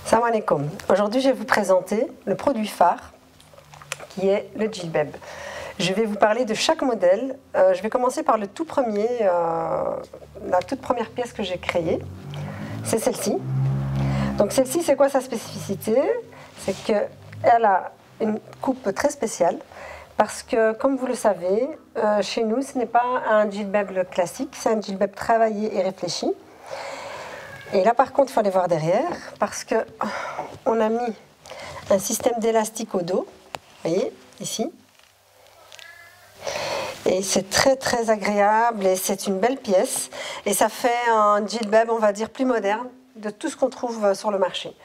Salam alaikum. Aujourd'hui, je vais vous présenter le produit phare qui est le djilbab. Je vais vous parler de chaque modèle. Je vais commencer par le tout premier, la toute première pièce que j'ai créée. C'est celle-ci. Donc celle-ci, c'est quoi sa spécificité? C'est qu'elle a une coupe très spéciale parce que, comme vous le savez, chez nous, ce n'est pas un djilbab classique, c'est un djilbab travaillé et réfléchi. Et là, par contre, il faut aller voir derrière parce qu'on a mis un système d'élastique au dos, vous voyez, ici. Et c'est très, très agréable et c'est une belle pièce. Et ça fait un djilbab, on va dire, plus moderne de tout ce qu'on trouve sur le marché.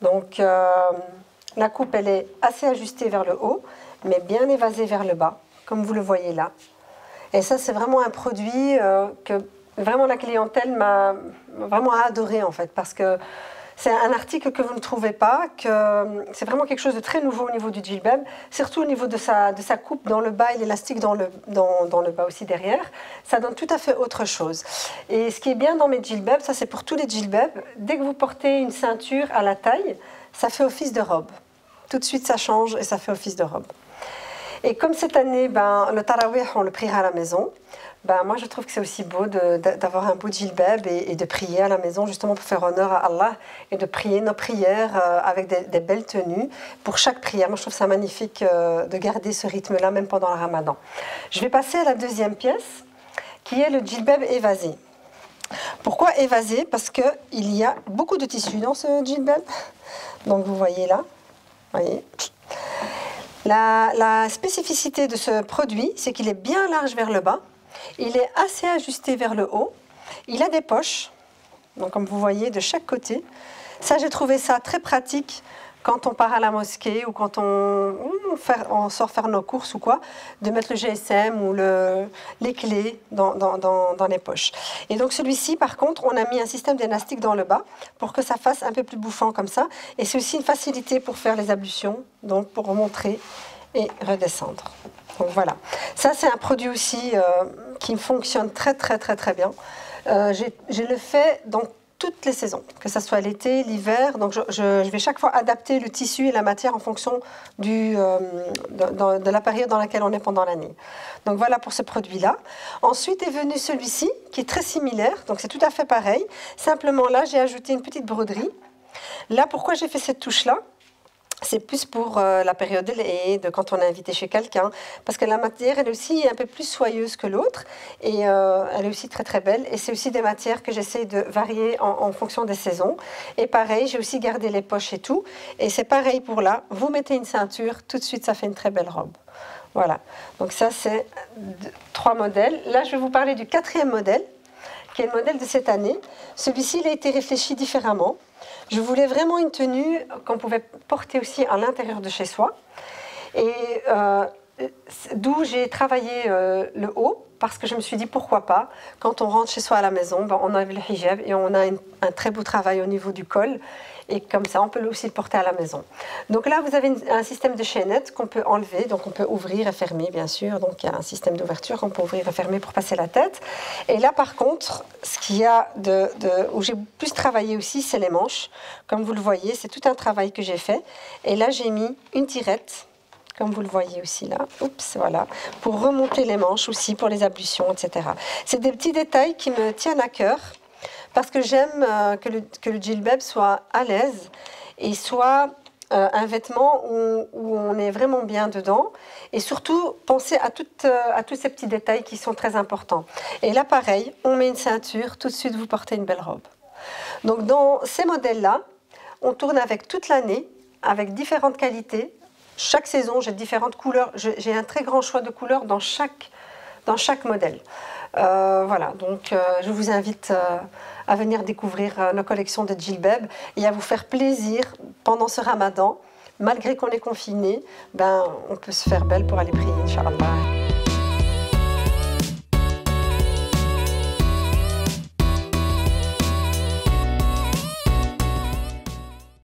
Donc, la coupe, elle est assez ajustée vers le haut, mais bien évasée vers le bas, comme vous le voyez là. Et ça, c'est vraiment un produit que vraiment la clientèle m'a vraiment adoré en fait, parce que c'est un article que vous ne trouvez pas, que c'est vraiment quelque chose de très nouveau au niveau du djilbab, surtout au niveau de sa coupe dans le bas et l'élastique dans le bas aussi derrière. Ça donne tout à fait autre chose. Et ce qui est bien dans mes djilbabs, ça c'est pour tous les djilbabs, dès que vous portez une ceinture à la taille, ça fait office de robe. Tout de suite ça change et ça fait office de robe. Et comme cette année, le tarawih, on le priera à la maison, moi je trouve que c'est aussi beau d'avoir un beau djilbab et de prier à la maison, justement pour faire honneur à Allah et de prier nos prières avec des belles tenues pour chaque prière. Moi je trouve ça magnifique de garder ce rythme-là, même pendant le ramadan. Je vais passer à la deuxième pièce, qui est le djilbab évasé. Pourquoi évasé? Parce qu'il y a beaucoup de tissu dans ce djilbab. Donc vous voyez là, voyez. La spécificité de ce produit, c'est qu'il est bien large vers le bas, il est assez ajusté vers le haut, il a des poches, donc comme vous voyez de chaque côté. Ça, j'ai trouvé ça très pratique quand on part à la mosquée ou quand on sort faire nos courses ou quoi, de mettre le GSM ou les clés dans les poches. Et donc celui-ci, par contre, on a mis un système d'élastique dans le bas pour que ça fasse un peu plus bouffant comme ça. Et c'est aussi une facilité pour faire les ablutions, donc pour remonter et redescendre. Donc voilà. Ça, c'est un produit aussi qui fonctionne très bien. Je le fais dans toutes les saisons, que ce soit l'été, l'hiver. Donc je vais chaque fois adapter le tissu et la matière en fonction de la période dans laquelle on est pendant l'année. Donc voilà pour ce produit-là. Ensuite est venu celui-ci, qui est très similaire. Donc c'est tout à fait pareil. Simplement là, j'ai ajouté une petite broderie. Là, pourquoi j'ai fait cette touche-là? C'est plus pour la période de l'Aïd, quand on est invité chez quelqu'un, parce que la matière, elle est aussi un peu plus soyeuse que l'autre, et elle est aussi très belle, et c'est aussi des matières que j'essaie de varier en fonction des saisons. Et pareil, j'ai aussi gardé les poches et tout, et c'est pareil pour là, vous mettez une ceinture, tout de suite ça fait une très belle robe. Voilà, donc ça c'est 3 modèles. Là je vais vous parler du 4e modèle, qui est le modèle de cette année. Celui-ci, il a été réfléchi différemment. Je voulais vraiment une tenue qu'on pouvait porter aussi à l'intérieur de chez soi. Et d'où j'ai travaillé le haut, parce que je me suis dit pourquoi pas, quand on rentre chez soi à la maison, on enlève le hijab et on a un très beau travail au niveau du col. Et comme ça, on peut aussi le porter à la maison. Donc là, vous avez un système de chaînettes qu'on peut enlever. Donc on peut ouvrir et fermer, bien sûr. Donc il y a un système d'ouverture qu'on peut ouvrir et fermer pour passer la tête. Et là, par contre, ce qu'il y a où j'ai plus travaillé aussi, c'est les manches. Comme vous le voyez, c'est tout un travail que j'ai fait. Et là, j'ai mis une tirette, comme vous le voyez aussi là, oups, voilà, pour remonter les manches aussi, pour les ablutions, etc. C'est des petits détails qui me tiennent à cœur, parce que j'aime que le djilbab soit à l'aise et soit un vêtement où on est vraiment bien dedans, et surtout penser à tous ces petits détails qui sont très importants. Et là pareil, on met une ceinture, tout de suite vous portez une belle robe. Donc dans ces modèles-là, on tourne avec toute l'année, avec différentes qualités. Chaque saison, j'ai différentes couleurs, j'ai un très grand choix de couleurs dans chaque modèle. Voilà, donc je vous invite à venir découvrir nos collections de djilbab et à vous faire plaisir pendant ce ramadan. Malgré qu'on est confiné, on peut se faire belle pour aller prier, Inch'Allah.